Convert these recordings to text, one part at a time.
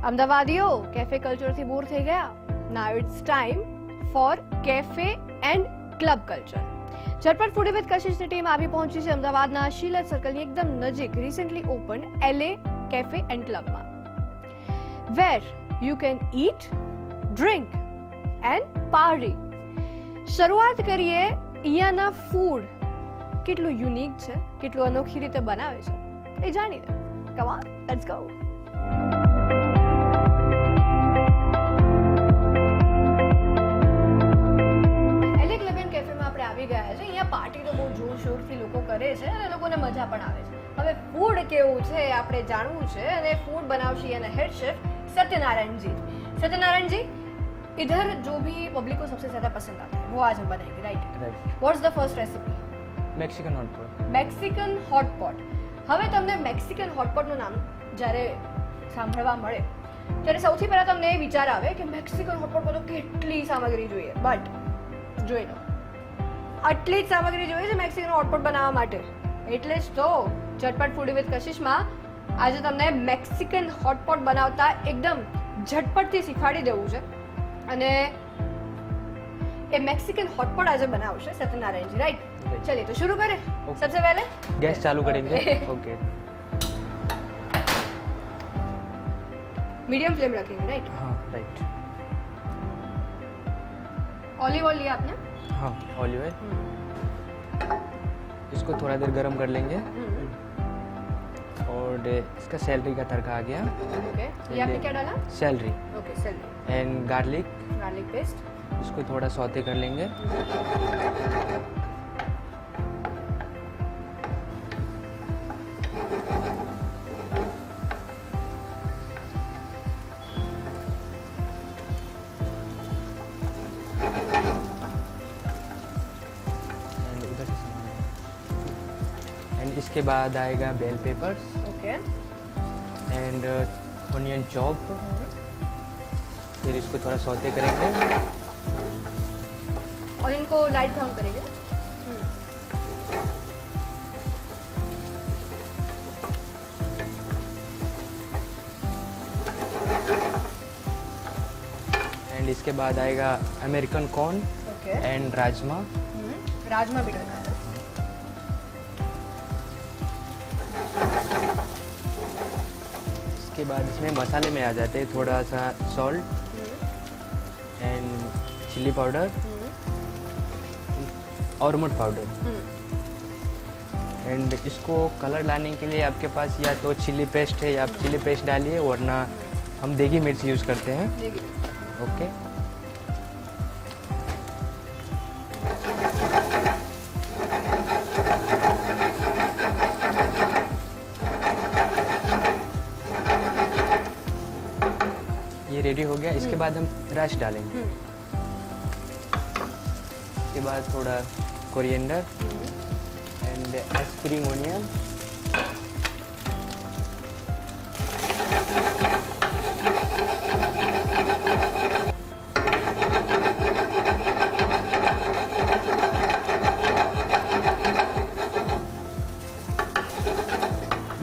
અમદાવાદીઓ cafe કલ્ચરથી bore થઈ ગયા? Now it's time for cafe and club culture. Jhatpat foodie with કશિશની team આવી પહોંચી છે અમદાવાદના શીલત સર્કલની એકદમ નજીક recently open LA cafe and ક્લબમાં, where you can eat, drink and party. શરૂઆત કરીએ અહીંયાના ફૂડ કેટલું યુનિક છે, કેટલું અનોખી રીતે બનાવે છે એ જાણીને. Come on, let's go. આવી ગયા છે. અહીંયા પાર્ટી તો બહુ જોરશોરથી લોકો કરે છે અને લોકોને મજા પણ આવે છે. હવે ફૂડ કેવું છે આપણે જાણવું છે અને ફૂડ બનાવશે એના હેડ शेफ सत्यनारायण जी. सत्यनारायण जी, इधर जो भी पब्लिक को सबसे ज्यादा पसंद आता है वो आज हम बनाएंगे, right? What's the first recipe? Mexican hotpot. Mexican hotpot. હવે તમને મેક્સિકન હોટપોટનું નામ જ્યારે સાંભળવા મળે ત્યારે સૌથી પહેલા તમને એ વિચાર આવે કે મેક્સિકન હોટપોટમાં તો કેટલી સામગ્રી જોઈએ. બટ જોઈ લો, આટલી જ સામગ્રી જોઈએ છે મેક્સિકન હોટપોટ બનાવવા માટે. એટલે જ તો ઝટપટ ફૂડી વિથ કશિશમાં આજે તમને મેક્સિકન હોટપોટ બનાવતા એકદમ ઝટપટથી શીખવાડી દેવું છે. અને એ મેક્સિકન હોટપોટ આજે બનાવશે सत्यनारायण जी, राइट? चलिए तो शुरू करें. सबसे पहले गैस चालू करेंगे. ओके. मीडियम फ्लेम रखेंगे, राइट? हाँ, राइट. ऑलिव ऑयल लिया आपने? हाँ, ऑलिव ऑयल. इसको थोड़ा देर गरम कर लेंगे. और इसका सैलरी का तड़का आ गया. ओके. ये आपने क्या डाला? Celery. Okay, celery and garlic. Garlic paste. इसको थोड़ा सौते कर लेंगे. इसके बाद आएगा bell peppers. Okay. And onion chop. फिर इसको थोड़ा सौते करेंगे और इनको लाइट ब्राउन करेंगे. एंड इसके बाद आएगा American corn. Okay. And rajma. Rajma भी डालना है. इसके बाद इसमें मसाले में आ जाते हैं थोड़ा सा सॉल्ट एंड चिल्ली पाउडर और मिर्च पाउडर. एंड इसको कलर लाने के लिए आपके पास या तो चिल्ली पेस्ट है या आप चिल्ली पेस्ट डालिए, वरना हम देगी मिर्च यूज़ करते हैं. ओके. ये रेडी हो गया. इसके बाद हम रस डालेंगे. इसके बाद थोड़ा कोरिएंडर एंड स्प्रिंग ओनियन.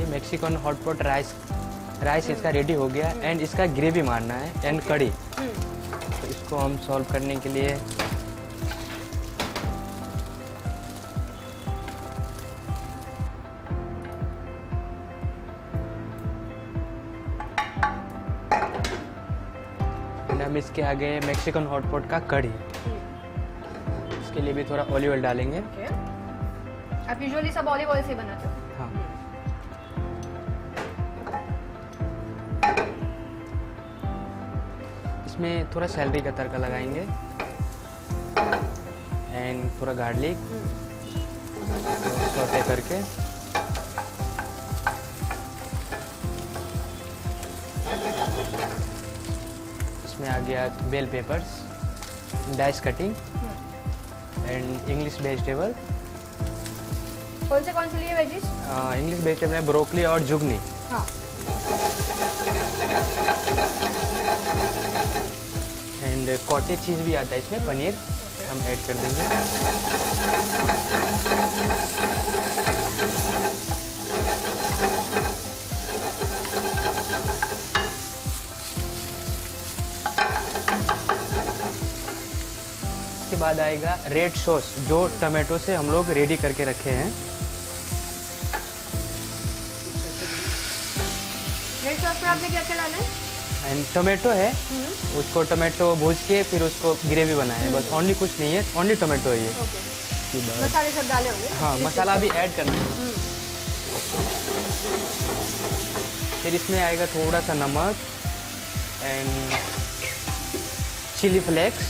ये मैक्सिकन हॉटपॉट राइस इसका रेडी हो गया. एंड इसका ग्रेवी मारना है एंड कड़ी. तो इसको हम सॉल्व करने के लिए हम इसके आगे मैक्सिकन हॉटपॉट का कड़ी. इसके लिए भी थोड़ा ऑलिव ऑयल डालेंगे. ओके. आप यूजुअली सब ऑलिव ऑयल से बनाते हो? हाँ. इसमें थोड़ा सैलरी का तड़का लगाएंगे एंड थोड़ा गार्लिक सौते करके. इसमें आ गया bell peppers, dice cutting and English vegetable. कौन से लिए वेजिस? इंग्लिश वेजिटेबल है ब्रोकली और जुगनी. हाँ. एंड कॉटेज चीज़ भी आता है इसमें, पनीर हम ऐड कर देंगे. बाद आएगा रेड सॉस, जो टमाटो से हम लोग रेडी करके रखे हैं। रेड सॉस में आपने क्या क्या डाला है? एंड टोमेटो है, उसको टोमेटो भूज के फिर उसको ग्रेवी बनाया है, बस ओनली कुछ नहीं है, ओनली टोमेटो है ये। ओके, मसाले सब डाले होंगे? हाँ, मसाला भी ऐड करना है। फिर इसमें आएगा थोड़ा सा नमक and chilli flakes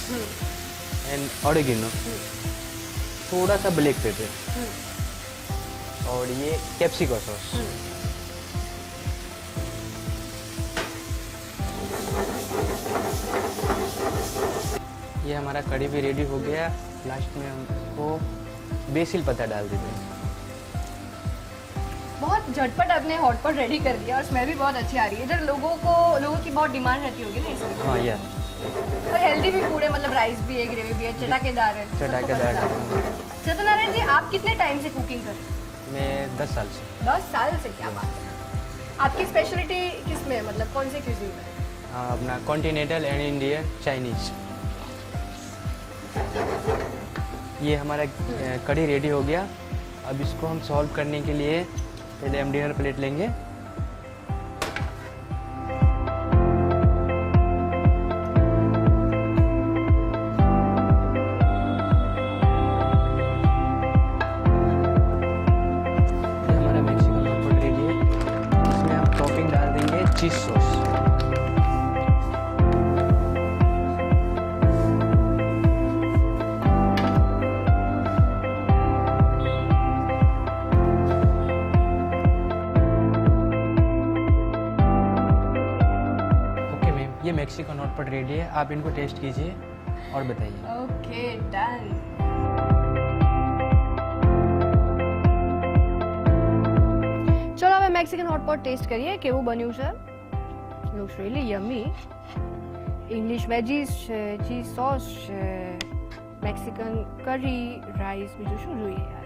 and oregano, थोड़ा सा ब्लैक पेपर और ये कैप्सिको सॉस। ये हमारा कड़ी भी रेडी हो गया। लास्ट में हम इसको बेसिल पत्ता डाल देते हैं। बहुत झटपट आपने हॉटपॉट रेडी कर दिया और स्मेल भी बहुत अच्छी आ रही है। इधर लोगों की बहुत डिमांड रहती होगी ना इसमें। हाँ यार, और हेल्दी भी फूड है, मतलब राइस भी है, ग्रेवी भी है, चटाकेदार है। चटाकेदार है। सत्यनारायण जी, आप कितने टाइम से कुकिंग कर रहे हैं? मैं 10 साल से। 10 साल से? क्या बात है। आपकी स्पेशलिटी किस में है, मतलब कौन से क्यूजिन में? अपना कॉन्टिनेंटल एंड इंडियन चाइनीज। ये हमारा कड़ी रेडी हो गया। अब इसको हम सॉल्व करने के लिए पहले हम डिनर प्लेट लेंगे। ये हमारा मैक्सिकन हॉटपॉट रेडी है। इसमें हम टॉपिंग डाल देंगे चीज सॉस। ये मैक्सिकन हॉटपॉट रेडी है, आप इनको टेस्ट कीजिए और बताइए। Okay, done. ચલો હવે મેક્સિકન હોટપોટ ટેસ્ટ કરીએ કેવું બન્યું છે. Looks really યમી. ઇંગ્લિશ વેજીસ છે, ચીઝ સોસ છે, મેક્સિકન કરી, રાઈસ, બીજું શું જોઈએ યાર.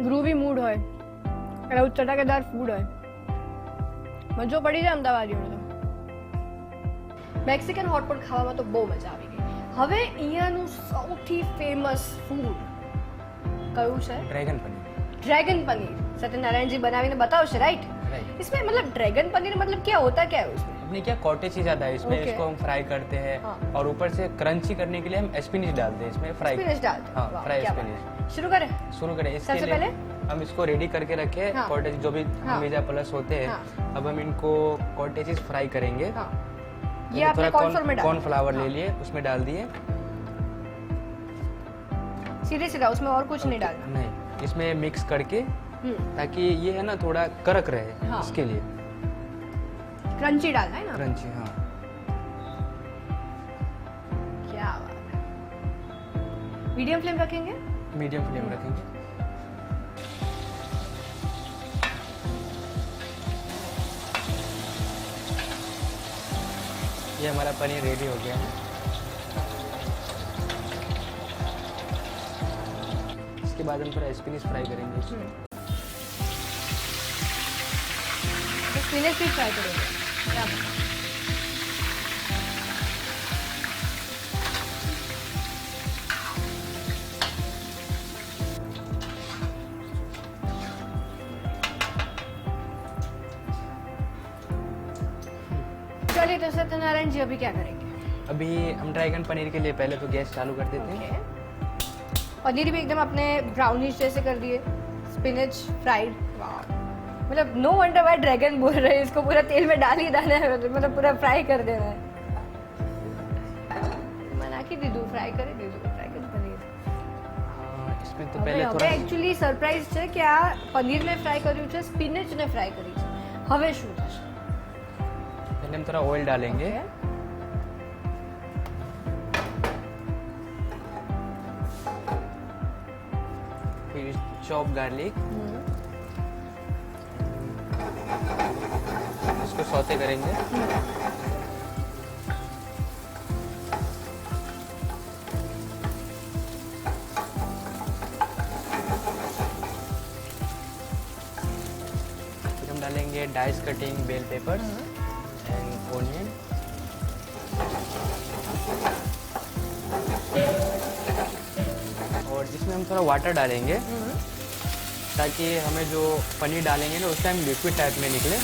ગ્રુવી મૂડ હોય એટલે ચટાકેદાર ફૂડ હોય, મજો પડી જાય અમદાવાદીઓને. તો મેક્સિકન હોટપોટ ખાવામાં તો બહુ મજા આવી ગઈ. હવે અહીંયાનું સૌથી ફેમસ ફૂડ કયું છે? ड्रैगन पनीर. ड्रैगन पनीर सत्यनारायण जी बनावीने बताओगे, राइट? राइट. इसमें मतलब ड्रैगन पनीर मतलब क्या होता क्या है उसमें? अपने क्या कॉटेज चीज आता है इसमें. Okay. इसको हम फ्राई करते हैं हाँ. और ऊपर से क्रंची करने के लिए हम स्पिनिच डालते हैं इसमें. फ्राई स्पिनच डालते हैं. हाँ, वाह, फ्राई क्या बात स्पिनिच. है. शुरू करें? शुरू करें. इसके सबसे लिए पहले हम इसको रेडी करके रखे हैं. हाँ. कॉटेज जो भी हाँ. मेजा प्लस होते हैं. हाँ. अब हम इनको कॉटेजेस फ्राई करेंगे. हाँ, ये आपने कॉर्नफ्लोर में डाला. कॉर्नफ्लावर ले हाँ. लिए, उसमें डाल दिए. सीधे सीधा, उसमें और कुछ नहीं डालना. नहीं, इसमें मिक्स करके ताकि ये है ना थोड़ा कड़क रहे. हाँ. इसके लिए क्रंची डालना है ना. क्रंची. हाँ, क्या बात है. मीडियम फ्लेम रखेंगे. मीडियम फ्लेम रखेंगे. ये हमारा पनीर रेडी हो गया है. इसके बाद हम थोड़ा स्पिनिच फ्राई करेंगे इसमें. तो स्पिनच भी फ्राई करेंगे. क्या बात है. चलिए, तो सत्यनारायण जी अभी क्या करेंगे? अभी हम ड्रैगन पनीर के लिए पहले तो गैस चालू कर देते हैं. पनीर भी एकदम अपने ब्राउनिश जैसे कर दिए. Spinach fried. मतलब नो वंडर व्हाई ड्रैगन बोल रहे हैं. इसको पूरा तेल में डाल ही देना है, मतलब पूरा फ्राई कर देना है. मना की दीदू फ्राई कर पनीर. इसमें तो હવે पहले थोड़ा एक्चुअली સરપ્રાઈઝ છે કે આ પનીરને ફ્રાય કર્યું છે, સ્પિનચને ફ્રાય કરી છે. હવે શું થશે? पहले हम थोड़ा ऑयल डालेंगे. Okay. फिर चॉप गार्लिक, इसको सौते करेंगे. Dice cutting bell peppers and onion. और इसमें हम थोड़ा वाटर डालेंगे ताकि हमें जो पनीर डालेंगे ना उस टाइम लिक्विड टाइप में निकले।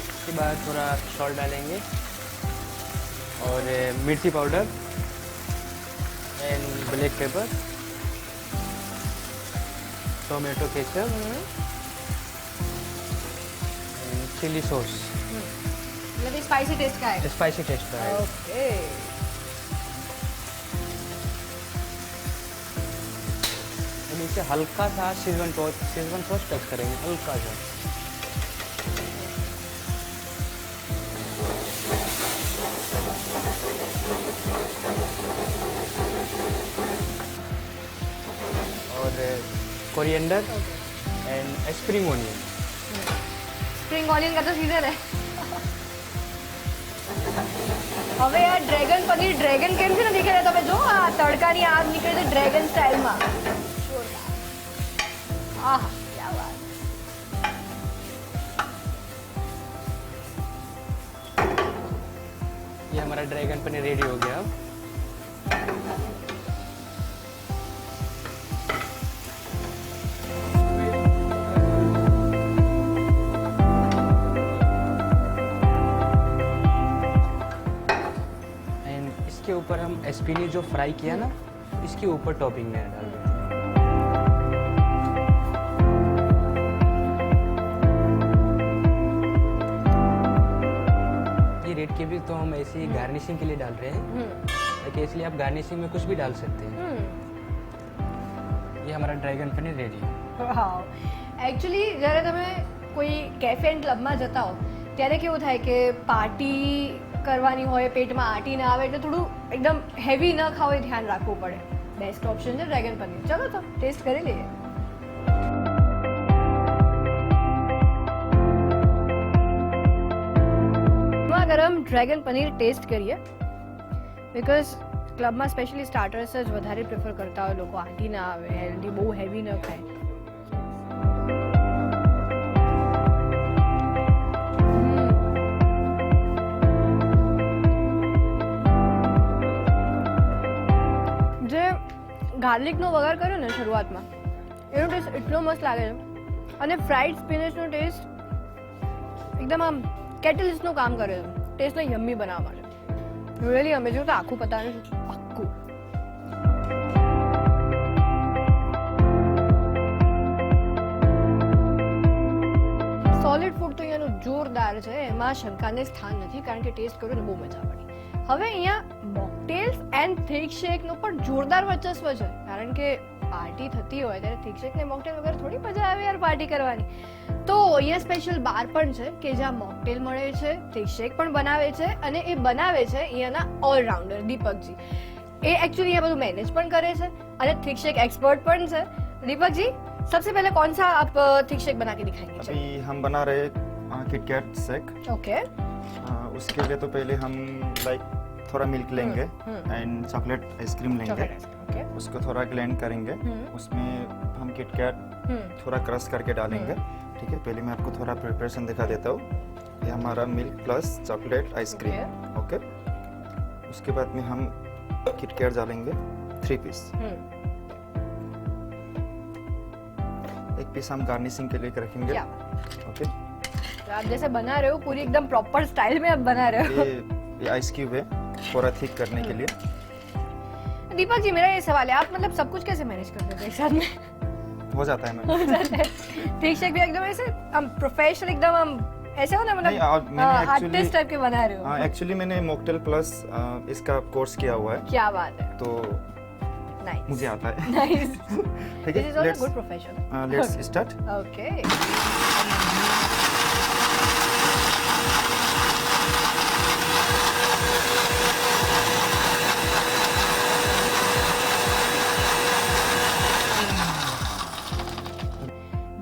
उसके बाद थोड़ा सॉल्ट डालेंगे और मिर्ची powder and black pepper, tomato ketchup and chilli sauce. मतलब ये स्पाइसी टेस्ट का है। स्पाइसी टेस्ट का है। ओके। नीचे हल्का सा शेजवान सॉस टच करेंगे, हल्का सा। और coriander and spring onion. Spring onion का तो सीजन है। હવે આ ડ્રેગન પનીર ડ્રેગન કેમ છે ને દેખાડે તમે જો આ તડકાની આગ નીકળે છે ડ્રેગન સ્ટાઇલમાં। આહ क्या बात। ये हमारा ड्रैगन पनीर रेडी हो गया। अब एंड इसके ऊपर हम स्पिनी जो फ्राई किया ना इसके ऊपर टॉपिंग में डाल देंगे। ये रेड के भी तो हम ऐसे ही गार्निशिंग के लिए डाल रहे हैं ताकि इसलिए आप गार्निशिंग में कुछ भी डाल सकते हैं। ये हमारा ड्रैगन पनीर रेडी है। હા એકચ્યુઅલી જ્યારે તમે કોઈ કેફે એન્ડ ક્લબમાં જતા હો ત્યારે કેવું થાય કે પાર્ટી કરવાની હોય, પેટમાં આટી ના આવે એટલે થોડું એકદમ હેવી ન ખાવ એ ધ્યાન રાખવું પડે। બેસ્ટ ઓપ્શન છે ડ્રેગન પનીર। ચલો તો ટેસ્ટ કરી લઈએ। ગરમ ડ્રેગન પનીર ટેસ્ટ કરીએ બિકોઝ ક્લબમાં સ્પેશિયલી સ્ટાર્ટર્સ જ વધારે પ્રિફર કરતા હોય લોકો, આંટી ના આવે, હેલ્ધી બહુ હેવી ન ખાય। જે ગાર્લિકનો વઘાર કર્યો ને શરૂઆતમાં એનો ટેસ્ટ એટલો મસ્ત લાગે છે અને ફ્રાઈડ સ્પિનેચનો ટેસ્ટ એકદમ આમ કેટલિસ્ટનું કામ કરે છે ટેસ્ટને યમ્મી બનાવવા માટે। Really amazing. તો આખું પતાવ્યું છે આખું। સોલિડ ફૂડ તો અહીંયાનું જોરદાર છે, એમાં શંકાને સ્થાન નથી કારણ કે ટેસ્ટ કર્યો ને બહુ મજા પડી। હવે અહીંયા મોકટેલ્સ એન્ડ થિક શેકનું પણ જોરદાર વર્ચસ્વ છે કારણ કે પાર્ટી થતી હોય ત્યારે થિક શેક ને મોકટેલ વગર થોડી મજા આવે યાર પાર્ટી કરવાની। તો અહીંયા સ્પેશિયલ બાર પણ છે કે જ્યાં મોકટેલ મળે છે, થિક શેક પણ બનાવે છે અને એ બનાવે છે અહીંયાના ઓલરાઉન્ડર દીપકજી। એ एक्चुअली ये બધું मैनेज પણ કરે છે અને थिक शेक एक्सपर्ट પણ છે। दीपक जी सबसे पहले कौन सा आप थिक शेक बना के दिखाएंगे? अभी हम बना रहे किटकैट शेक। ओके। उसके लिए तो पहले हम लाइक थोड़ा मिल्क लेंगे एंड चॉकलेट आइसक्रीम लेंगे। ओके। उसको थोड़ा ग्लैंड करेंगे, उसमें हम किटकैट थोड़ा क्रश करके डालेंगे। ठीक है, पहले मैं आपको थोड़ा प्रिपरेशन दिखा देता हूँ। ये हमारा milk plus chocolate ice cream. Okay. उसके बाद में हम किटकैट डालेंगे 3 पीस। एक पीस हम गार्निशिंग के लिए रखेंगे। ओके। तो आप जैसे बना रहे हो पूरी एकदम प्रॉपर स्टाइल में आप बना रहे हो। ये आइस क्यूब है थोड़ा थिक करने के लिए। दीपक जी मेरा ये सवाल है, आप मतलब सब कुछ कैसे मैनेज करते थे एक साथ में? हो जाता है मैम। थिक शेक भी एकदम ऐसे हम प्रोफेशनल एकदम हम ऐसे हो ना नहीं, और मतलब मैंने आर्टिस्ट actually- टाइप के बना रहे हो। एक्चुअली मैंने मॉकटेल प्लस इसका कोर्स किया हुआ है क्या बात है। तो नाइस। मुझे आता है। नाइस। ठीक दिस इज है, also let's good profession. Start. Okay.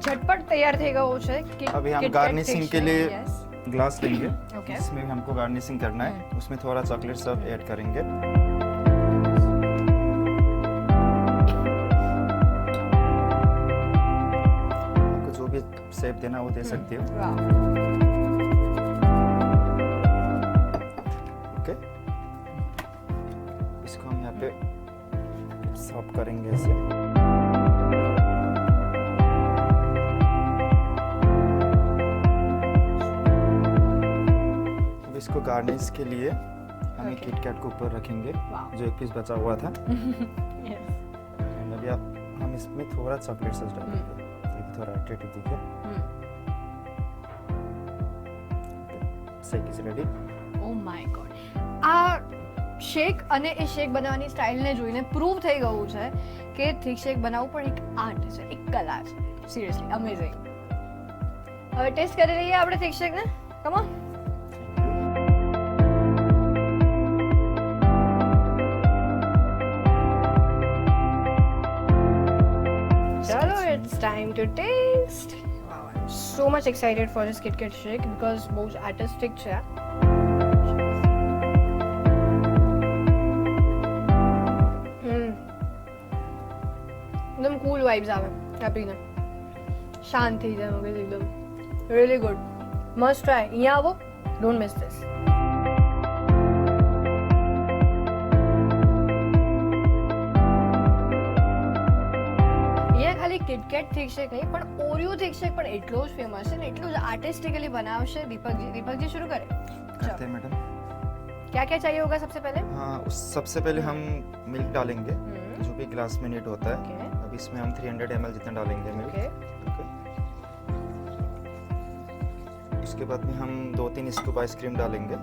झटपट तैयार થઈ ગયો છે कि अभी हम गार्निशिंग के लिए यस ग्लास लेंगे। ओके। इसमें हमको गार्निशिंग करना है, उसमें थोड़ा चॉकलेट सब ऐड करेंगे। आपको जो भी शेप देना वो दे सकती हो. वाह ओके, इसको हम यहाँ पे सॉफ्ट करेंगे ऐसे. अब इसको गार्निश के लिए हम ये Okay. किटकैट को ऊपर रखेंगे वाह जो एक पीस बचा हुआ था. यस And अभी हम इसमें थोड़ा चॉकलेट सॉस डालेंगे ताकि थोड़ा अट्रैक्टिव दिखे. Shake is ready. Oh my God, આ શેક અને એ શેક બનાવવાની સ્ટાઇલને જોઈને પ્રૂવ થઈ ગયું છે કે થિક શેક બનાવવું પણ એક આર્ટ છે, એક કલા છે. Seriously amazing. હવે ટેસ્ટ કરી લઈએ આપણે થિક શેકને. Come on. ચલો, it's time to test. so much excited for this KitKat shake because બહુ જ આર્ટિસ્ટિક છે આ. એકદમ કૂલ વાઇબ્સ આવે આ પીને, શાંત થઈ જાય મગજ એકદમ. Really good, must try. અહીંયા આવો, ડોન્ટ મિસ ધીસ. અહીંયા ખાલી કિટકેટ થિક શેક નહીં પણ ઓરિયો થિક શેક પણ એટલો જ ફેમસ છે ને એટલું જ આર્ટિસ્ટિકલી बनावશે दीपक जी शुरू करें. करते हैं मैडम. क्या क्या चाहिए होगा सबसे पहले? हाँ, सबसे पहले हम मिल्क डालेंगे जो भी ग्लास में नीड होता है. Okay. अब इसमें हम 300 ml जितना डालेंगे मिल्क. Okay. Okay. उसके बाद में हम 2-3 स्कूप आइसक्रीम डालेंगे,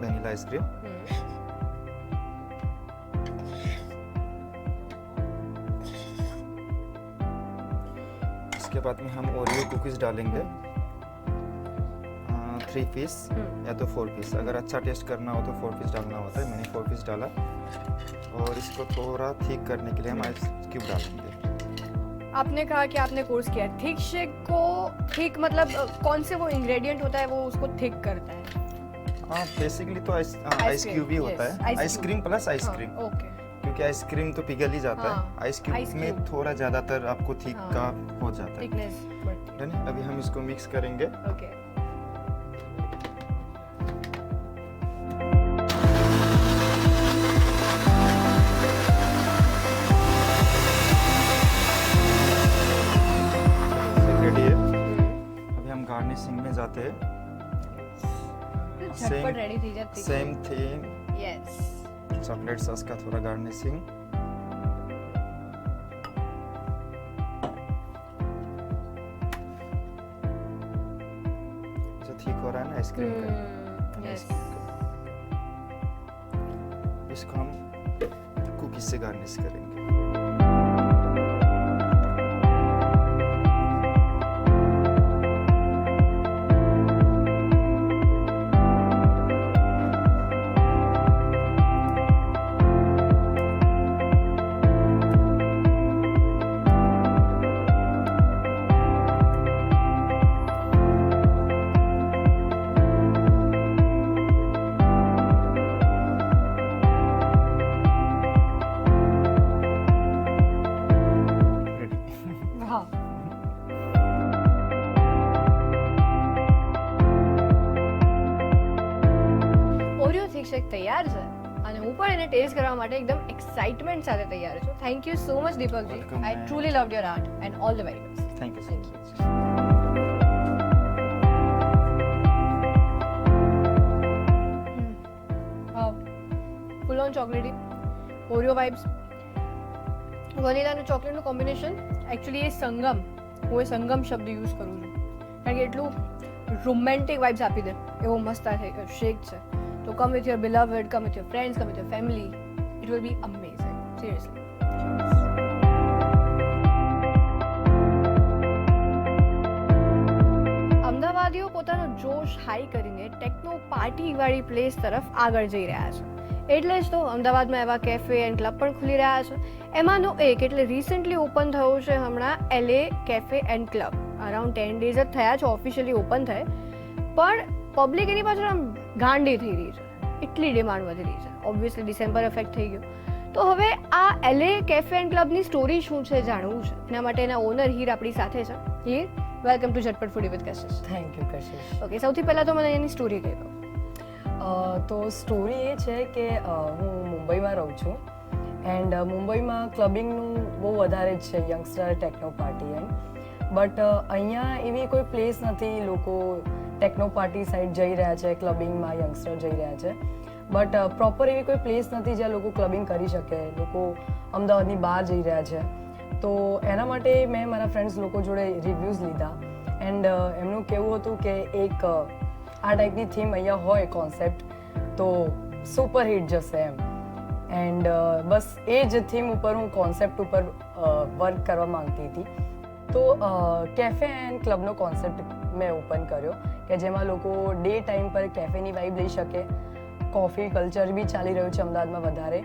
वनीला आइसक्रीम. उसके बाद में हम ओरियो कुकीज डालेंगे 3 पीस या तो 4 पीस. अगर अच्छा टेस्ट करना हो तो 4 पीस डालना होता है. मैंने 4 पीस डाला. और इसको थोड़ा थिक करने के लिए हम आइस क्यूब डालेंगे. आपने कहा कि आपने कोर्स किया है. थिक शेक को थिक मतलब कौन से वो इंग्रेडिएंट होता है वो उसको थिक करता है? हाँ, बेसिकली तो आइस क्यूब ही होता है. Ice cream plus ice cream. ओके. क्योंकि आइसक्रीम तो पिघल ही जाता हाँ, है. आइस ice क्यूब में cube. थोड़ा ज्यादातर आपको थिक हाँ. का हो जाता है. थिकनेस बढ़ती है. डन. अभी हम इसको मिक्स करेंगे. ओके. रेडी है. अभी हम गार्निशिंग में जाते हैं. झटपट रेडी થઈ જતી. Same theme, yes. Chocolate sauce का थोड़ा गार्निशिंग. जो ठीक हो रहा है ना आइसक्रीम का. यस. इसको हम कुकीज से गार्निश करेंगे. હા. ઓરિયો થિક શેક તૈયાર છે અને હું પણ એને ટેસ્ટ કરવા માટે એકદમ એક્સાઇટમેન્ટ સાથે તૈયાર છું. Thank you so much Deepakji. Welcome, I ma'am. Truly loved your art and all the very best. Thank you so much. Full on chocolatey Oreo vibes, vanilla અને ચોકલેટનું કોમ્બિનેશન. એકચ્યુઅલી એ સંગમ, હું એ સંગમ શબ્દ યુઝ કરું છું કારણ કે એટલું રોમેન્ટિક વાઇબ્સ આપી દે એવો મસ્ત આ શેક છે. તો come with your beloved, come with your friends, come with your family. It will be amazing seriously. અમદાવાદીઓ પોતાનો જોશ હાઈ કરીને ટેકનો પાર્ટી વાળી પ્લેસ તરફ આગળ જઈ રહ્યા છે. એટલે જ તો અમદાવાદમાં એવા કેફે એન્ડ ક્લબ પણ ખુલી રહ્યા છે. એમાંનો એક એટલે રિસેન્ટલી ઓપન થયો છે હમણાં LA cafe and club. Around 10 days જ થયા છે ઓફિશિયલી ઓપન થાય, પણ પબ્લિક એની પાછળ આમ ગાંડી થઈ રહી છે. એટલી ડિમાન્ડ વધી રહી છે. ઓબ્વિયસલી ડિસેમ્બર ઇફેક્ટ થઈ ગયો. તો હવે આ LA કેફે એન્ડ ક્લબની સ્ટોરી શું છે જાણવું છે. એના માટે એના ઓનર હીર આપણી સાથે છે. Heer, welcome to Jhatpat foodie with Kashish. Thank you Kashish. Okay, સૌથી પહેલાં તો મને એની સ્ટોરી કહી દો. તો સ્ટોરી એ છે કે હું મુંબઈમાં રહું છું એન્ડ મુંબઈમાં ક્લબિંગનું બહુ વધારે જ છે, યંગસ્ટર ટેકનો પાર્ટી એમ. બટ અહીંયા એવી કોઈ પ્લેસ નથી, લોકો ટેકનો પાર્ટી સાઈડ જઈ રહ્યા છે, ક્લબિંગમાં યંગસ્ટર જઈ રહ્યા છે. બટ પ્રોપર એવી કોઈ પ્લેસ નથી જ્યાં લોકો ક્લબિંગ કરી શકે. લોકો અમદાવાદની બહાર જઈ રહ્યા છે. તો એના માટે મેં મારા ફ્રેન્ડ્સ લોકો જોડે રિવ્યૂઝ લીધા એન્ડ એમનું કહેવું હતું કે એક આ ટાઈપની થીમ અહીંયા હોય કોન્સેપ્ટ તો સુપર હિટ જશે એમ. એન્ડ બસ એ જ થીમ ઉપર હું કોન્સેપ્ટ ઉપર વર્ક કરવા માંગતી હતી. તો કેફે એન્ડ ક્લબનો કોન્સેપ્ટ મેં ઓપન કર્યો કે જેમાં લોકો ડે ટાઈમ પર કેફેની વાઇબ લઈ શકે. કોફી કલ્ચર બી ચાલી રહ્યું છે અમદાવાદમાં વધારે.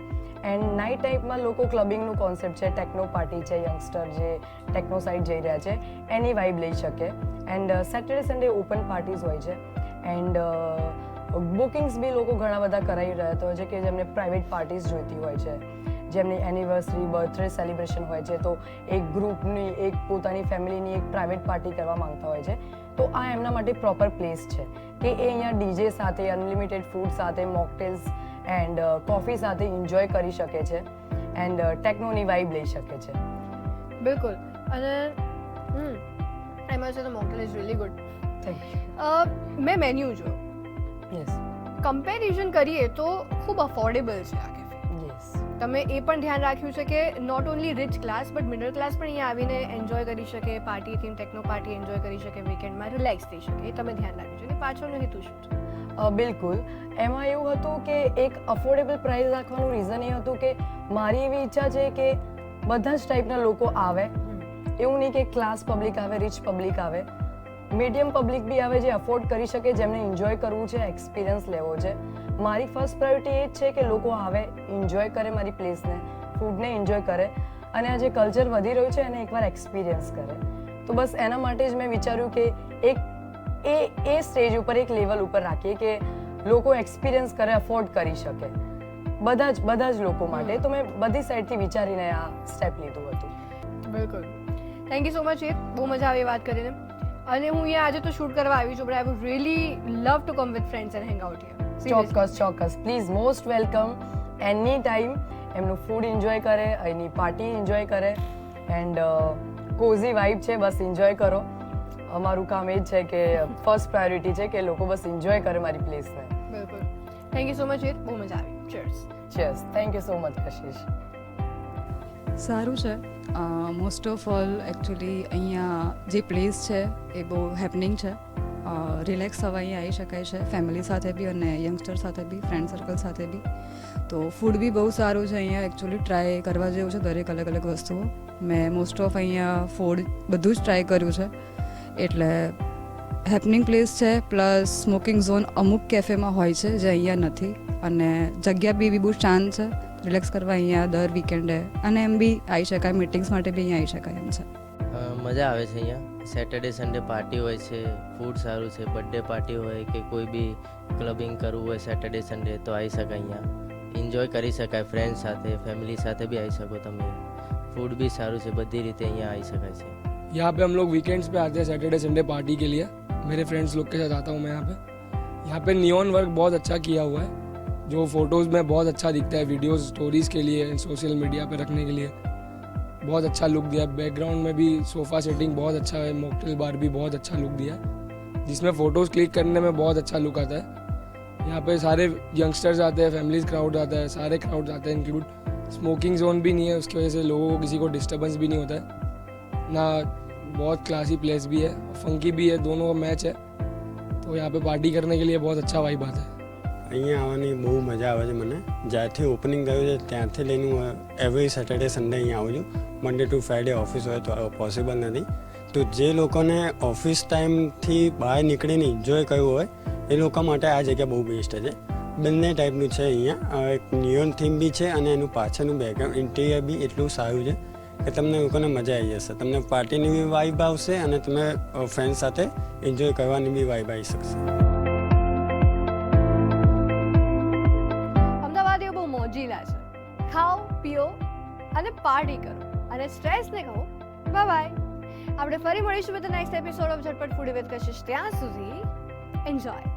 એન્ડ નાઇટ ટાઈપમાં લોકો ક્લબિંગનું કોન્સેપ્ટ છે, ટેકનો પાર્ટી છે, યંગસ્ટર જે ટેકનો સાઇડ જઈ રહ્યા છે એની વાઇબ લઈ શકે. And Saturday Sunday open parties હોય છે એન્ડ બુકિંગ્સ બી લોકો ઘણા બધા કરાવી રહ્યા હોય છે કે જેમને પ્રાઇવેટ પાર્ટીઝ જોઈતી હોય છે, જેમની એનિવર્સરી બર્થડે સેલિબ્રેશન હોય છે, તો એક ગ્રુપની એક પોતાની ફેમિલીની એક પ્રાઇવેટ પાર્ટી કરવા માંગતા હોય છે. તો આ એમના માટે પ્રોપર પ્લેસ છે કે એ અહીંયા ડીજે સાથે, અનલિમિટેડ ફૂડ સાથે, મોકટેલ્સ એન્ડ કોફી સાથે એન્જોય કરી શકે છે એન્ડ ટેકનોની વાઇબ લઈ શકે છે. બિલકુલ. અને એમાં છે તો mocktail is really good. Thank you. મેં મેન્યુ જોયો, યસ કમ્પેરિઝન કરીએ તો ખૂબ અફોર્ડેબલ છે આ કેફે. યસ. તમે એ પણ ધ્યાન રાખ્યું છે કે not only rich class but middle class પણ અહીંયા આવીને એન્જોય કરી શકે, party theme techno party enjoy કરી શકે, વીકેન્ડમાં રિલેક્સ થઈ શકે. એ તમે ધ્યાન રાખ્યું છે. અને પાછળનો હેતુ શું છે? બિલકુલ. એમાં એવું હતું કે એક અફોર્ડેબલ પ્રાઇસ રાખવાનું રીઝન એ હતું કે મારી એવી ઈચ્છા છે કે બધા જ ટાઈપના લોકો આવે. એવું નહીં કે ક્લાસ પબ્લિક આવે, રિચ પબ્લિક આવે, મીડિયમ પબ્લિક બી આવે જે અફોર્ડ કરી શકે, જેમને એન્જોય કરવું છે, એક્સપિરિયન્સ લેવો છે. મારી ફર્સ્ટ પ્રાયોરિટી એ જ છે કે લોકો આવે, એન્જોય કરે મારી પ્લેસને, ફૂડને એન્જોય કરે અને આ જે કલ્ચર વધી રહ્યું છે એને એકવાર એક્સપિરિયન્સ કરે. તો બસ એના માટે જ મેં વિચાર્યું કે એક એ સ્ટેજ ઉપર એક લેવલ ઉપર રાખીએ કે લોકો એક્સપિરિયન્સ કરે, અફોર્ડ કરી શકે, બધા જ લોકો માટે. તો મેં બધી સાઈડથી વિચારીને આ સ્ટેપ લીધું હતું. બિલકુલ. Thank you so much. બહુ મજા આવી વાત કરીને. અને હું અહીંયા આજે તો શૂટ કરવા આવી છું but I would really love to come with friends and hang out here. ચોક્કસ. Please, most welcome. Any time એમનું ફૂડ એન્જોય કરે, એની પાર્ટી એન્જોય કરે એન્ડ કોઝી વાઇબ છે, બસ એન્જોય કરો. અમારું કામ એ જ છે કે ફર્સ્ટ પ્રાયોરિટી છે કે લોકો બસ એન્જોય કરે મારી પ્લેસને. બિલકુલ. Thank you so much. બહુ મજા આવી. Cheers. Thank you so much Kashish. સારું છે. મોસ્ટ ઓફ ઓલ એકચ્યુઅલી અહીંયા જે પ્લેસ છે એ બહુ હેપનિંગ છે. રિલેક્સ થવા અહીંયા આવી શકાય છે, ફેમિલી સાથે બી અને યંગસ્ટર સાથે બી, ફ્રેન્ડ સર્કલ સાથે બી. તો ફૂડ બી બહુ સારું છે અહીંયા. એકચ્યુઅલી ટ્રાય કરવા જેવું છે દરેક અલગ અલગ વસ્તુઓ. મેં મોસ્ટ ઓફ અહીંયા ફૂડ બધું જ ટ્રાય કર્યું છે. એટલે હેપનિંગ પ્લેસ છે. પ્લસ સ્મોકિંગ ઝોન અમુક કેફેમાં હોય છે જે અહીંયા નથી. અને જગ્યા બી બહુ શાંત છે, રિલેક્સ કરવા અહીંયા દર વીકેન્ડે અને એમ બી આવી શકાય, મિટિંગ્સ માટે બી અહીંયા આવી શકાય એમ છે. મજા આવે છે અહીંયા. સેટરડે સન્ડે પાર્ટી હોય છે, ફૂડ સારું છે, બર્થડે પાર્ટી હોય કે કોઈ બી ક્લબિંગ કરવું હોય સેટરડે સન્ડે તો આવી શકાય અહીંયા. એન્જોય કરી શકાય ફ્રેન્ડ સાથે, ફેમિલી સાથે भी આવી શકો તમે. फूड भी सारू છે, બધી રીતે અહીંયા આવી શકાય છે. यहाँ पे हम लोग वीकेंड्स पे आते हैं सैटरडे संडे पार्टी के लिए. मेरे फ्रेंड्स लोग के साथ आता हूँ मैं यहाँ पे नियॉन वर्क बहुत अच्छा किया हुआ है जो फोटोज़ में बहुत अच्छा दिखता है, वीडियोस स्टोरीज़ के लिए, सोशल मीडिया पे रखने के लिए बहुत अच्छा लुक दिया. बैकग्राउंड में भी सोफ़ा सेटिंग बहुत अच्छा है, मॉकटेल बार भी बहुत अच्छा लुक दिया जिसमें फ़ोटोज़ क्लिक करने में बहुत अच्छा लुक आता है. यहाँ पे सारे यंगस्टर्स आते हैं, फैमिलीज़ क्राउड आता है, सारे क्राउड आते हैं इंक्लूड. स्मोकिंग जोन भी नहीं है, उसकी वजह से लोगों को किसी को डिस्टर्बेंस भी नहीं होता है ना. बहुत क्लासी प्लेस भी है, फंकी भी है, दोनों का मैच है. तो यहाँ पे पार्टी करने के लिए बहुत अच्छा वाइब आता है. અહીંયા આવવાની બહુ મજા આવે છે મને. જ્યારથી ઓપનિંગ થયું છે ત્યારથી લઈને હું એવરી સેટરડે સન્ડે અહીંયા આવું છું. મંડે ટુ ફ્રાઈડે ઓફિસ હોય તો પોસિબલ નથી. તો જે લોકોને ઓફિસ ટાઈમથી બહાર નીકળીને એન્જોય કરવું હોય એ લોકો માટે આ જગ્યા બહુ બેસ્ટ છે. બંને ટાઈપનું છે અહીંયા. એક નિયોન થીમ બી છે અને એનું પાછળનું બેકગ્રાઉન્ડ ઇન્ટિરિયર બી એટલું સારું છે કે તમને લોકોને મજા આવી જશે. તમને પાર્ટીની બી વાઇબ આવશે અને તમે ફ્રેન્ડ સાથે એન્જોય કરવાની બી વાઇબ આવી શકશે. મોજીલા છે. ખાઓ, પીઓ અને પાર્ટી કરો અને સ્ટ્રેસને કહો બાય બાય. આપણે ફરી મળીશું with next episode of Jhatpat foodie with Kashish. ત્યાં સુધી એન્જોય.